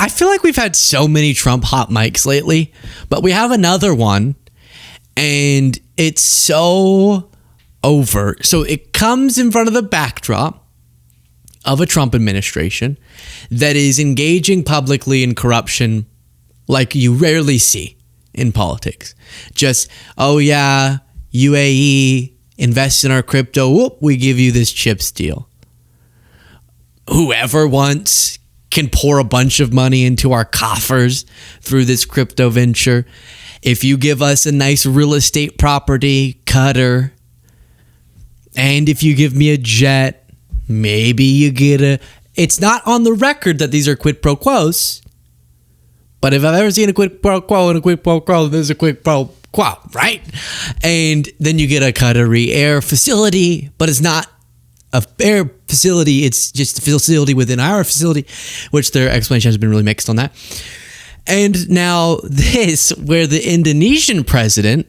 I feel like we've had so many Trump hot mics lately, but we have another one, and it's so overt. So it comes in front of the backdrop of a Trump administration that is engaging publicly in corruption like you rarely see in politics. Just, oh yeah, UAE, invest in our crypto, whoop, we give you this chips deal. Whoever wants can pour a bunch of money into our coffers through this crypto venture. If you give us a nice real estate property, Qatar, and if you give me a jet, maybe you get a... It's not on the record that these are quid pro quos, but if I've ever seen a quid pro quo and a quid pro quo, there's a quid pro quo, right? And then you get a Qatari air facility, but it's not a air facility, it's just a facility within our facility, which their explanation has been really mixed on that. And now this, where the Indonesian president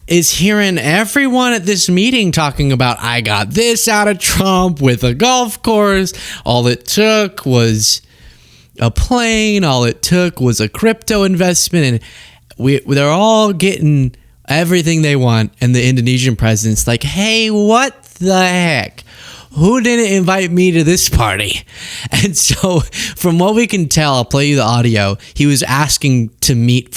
is hearing everyone at this meeting talking about, I got this out of Trump with a golf course. All it took was a plane. All it took was a crypto investment. And they're all getting everything they want. And the Indonesian president's like, hey, what the heck? Who didn't invite me to this party? And so from what we can tell, I'll play you the audio. He was asking to meet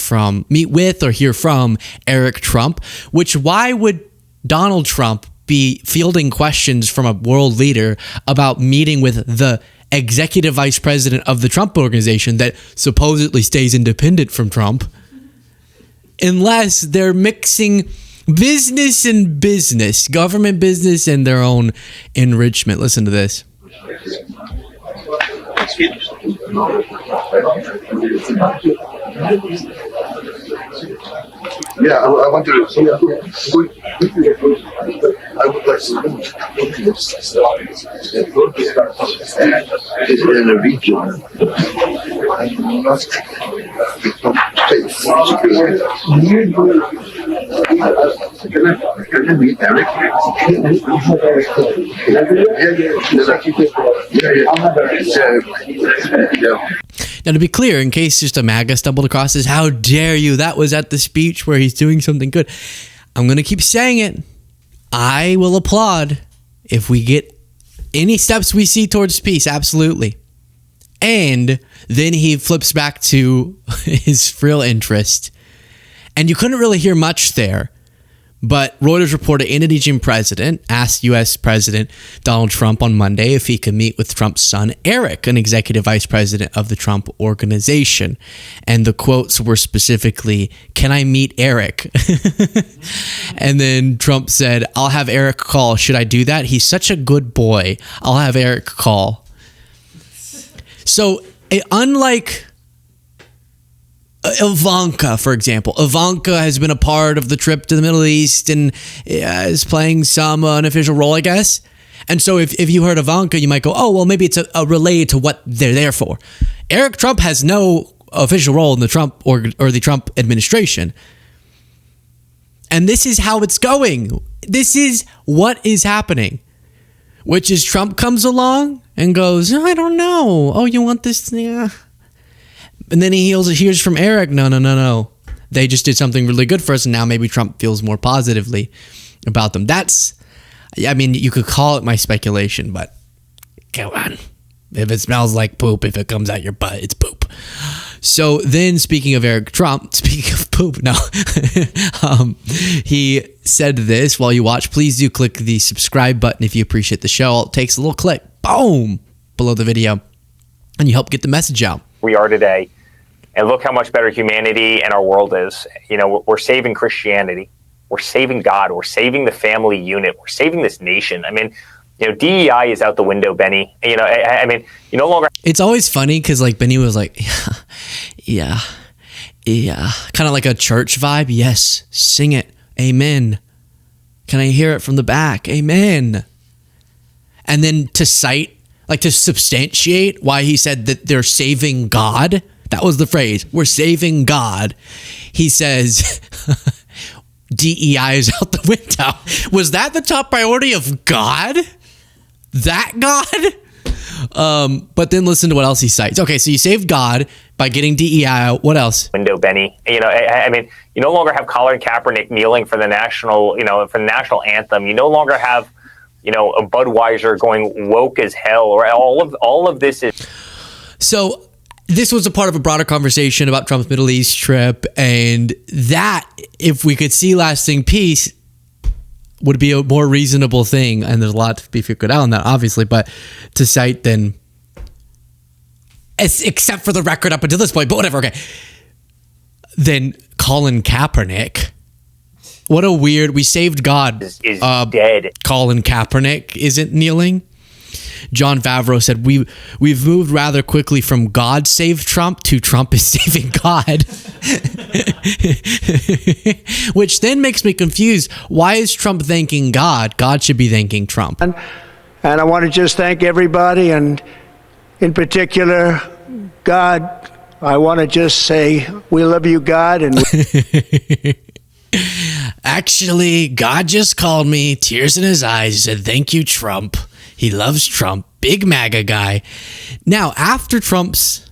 with or hear from Eric Trump, which why would Donald Trump be fielding questions from a world leader about meeting with the executive vice president of the Trump organization that supposedly stays independent from Trump, unless they're mixing business and business, government business and their own enrichment. Listen to this. Yeah, I want to. I would like to look at this is in a region and not Can I meet Eric? Now, to be clear, in case just a MAGA stumbled across this, how dare you? That was at the speech where he's doing something good. I'm going to keep saying it. I will applaud if we get any steps we see towards peace. Absolutely. And then he flips back to his real interest. And you couldn't really hear much there. But Reuters reported Indonesian president asked U.S. President Donald Trump on Monday if he could meet with Trump's son, Eric, an executive vice president of the Trump organization. And the quotes were specifically, "Can I meet Eric?" And then Trump said, "I'll have Eric call. Should I do that? He's such a good boy. I'll have Eric call." So unlike Ivanka, for example. Ivanka has been a part of the trip to the Middle East and is playing some unofficial role, I guess. And so if you heard Ivanka, you might go, oh, well, maybe it's a related to what they're there for. Eric Trump has no official role in the Trump or the Trump administration. And this is how it's going. This is what is happening. Which is Trump comes along and goes, I don't know. Oh, you want this? Yeah. And then he hears from Eric, no. They just did something really good for us, and now maybe Trump feels more positively about them. I mean, you could call it my speculation, but come on. If it smells like poop, if it comes out your butt, it's poop. So then, speaking of Eric Trump, speaking of poop, no, he said this while you watch. Please do click the subscribe button if you appreciate the show. It takes a little click, boom, below the video, and you help get the message out. We are today, and look how much better humanity and our world is. You know, we're saving Christianity, we're saving God, we're saving the family unit, we're saving this nation. I mean, you know, DEI is out the window, Benny. You know, I mean, you no longer. It's always funny because like Benny was like, yeah, kind of like a church vibe. Yes, sing it, amen. Can I hear it from the back? Amen. And then to cite. Like to substantiate why he said that they're saving God. That was the phrase. We're saving God. He says DEI is out the window. Was that the top priority of God? That God? But then listen to what else he cites. Okay, so you saved God by getting DEI out. What else? Window, Benny. I mean, you no longer have Colin Kaepernick kneeling for the national, for the national anthem. You no longer have, a Budweiser going woke as hell, or all of this is. So this was a part of a broader conversation about Trump's Middle East trip, and that, if we could see lasting peace, would be a more reasonable thing. And there's a lot to be figured out on that, obviously, but to cite then, except for the record up until this point, but whatever, okay. Then Colin Kaepernick. What a weird, we saved God. Is dead. Colin Kaepernick isn't kneeling. John Favreau said, we've moved rather quickly from God saved Trump to Trump is saving God. Which then makes me confused. Why is Trump thanking God? God should be thanking Trump. And I want to just thank everybody, and in particular, God. I want to just say, we love you, God. And actually, God just called me, tears in his eyes, said, thank you, Trump. He loves Trump. Big MAGA guy. Now, after Trump's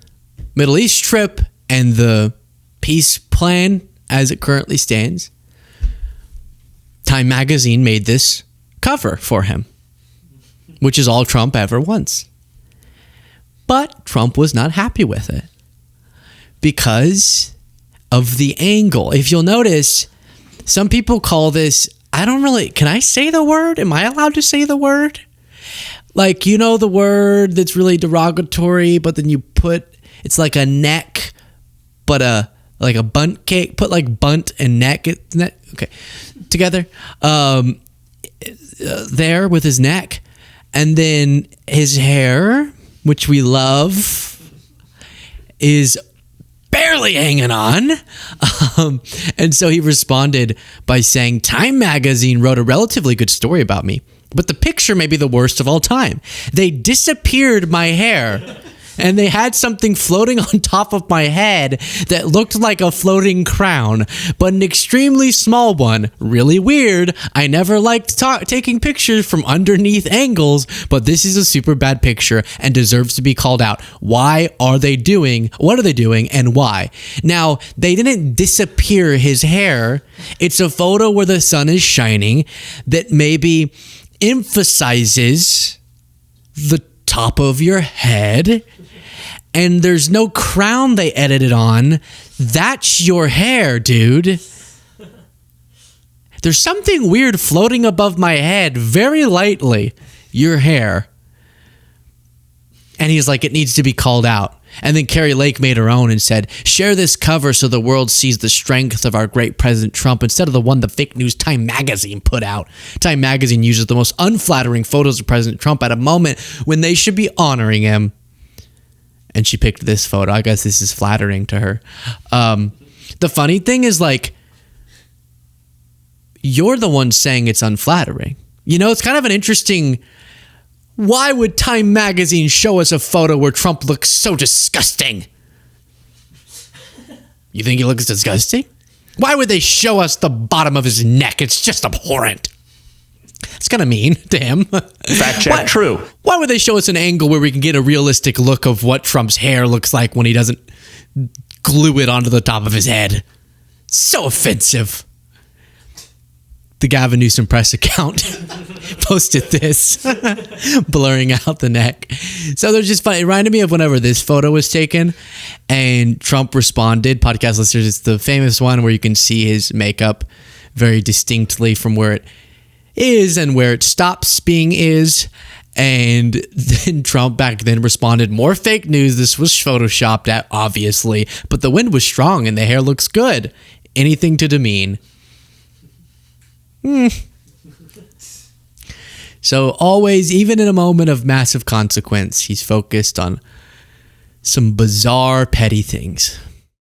Middle East trip and the peace plan as it currently stands, Time Magazine made this cover for him, which is all Trump ever wants. But Trump was not happy with it because of the angle. If you'll notice, some people call this, can I say the word? Am I allowed to say the word? Like, the word that's really derogatory, but then you put, it's like a neck, but like a bunt cake, put like bunt and neck, okay, together, there with his neck. And then his hair, which we love, is barely hanging on. And so he responded by saying, Time Magazine wrote a relatively good story about me, but the picture may be the worst of all time. They disappeared my hair, and they had something floating on top of my head that looked like a floating crown, but an extremely small one. Really weird. I never liked taking pictures from underneath angles, but this is a super bad picture and deserves to be called out. What are they doing, and why? Now, they didn't disappear his hair. It's a photo where the sun is shining that maybe emphasizes the top of your head, and there's no crown they edited on. That's your hair, dude. There's something weird floating above my head very lightly. Your hair. And he's like, it needs to be called out. And then Carrie Lake made her own and said, share this cover so the world sees the strength of our great President Trump instead of the one the fake news Time Magazine put out. Time Magazine uses the most unflattering photos of President Trump at a moment when they should be honoring him. And she picked this photo. I guess this is flattering to her. The funny thing is, like, you're the one saying it's unflattering. It's kind of an interesting... Why would Time Magazine show us a photo where Trump looks so disgusting? You think he looks disgusting? Why would they show us the bottom of his neck? It's just abhorrent. It's kind of mean to him. Fact check, true. Why would they show us an angle where we can get a realistic look of what Trump's hair looks like when he doesn't glue it onto the top of his head? So offensive. The Gavin Newsom press account posted this, blurring out the neck. So they're just funny. It reminded me of whenever this photo was taken and Trump responded. Podcast listeners, it's the famous one where you can see his makeup very distinctly from where it is and where it stops being is. And then Trump back then responded, more fake news. This was photoshopped at, obviously, but the wind was strong and the hair looks good. Anything to demean. So always, even in a moment of massive consequence, he's focused on some bizarre, petty things.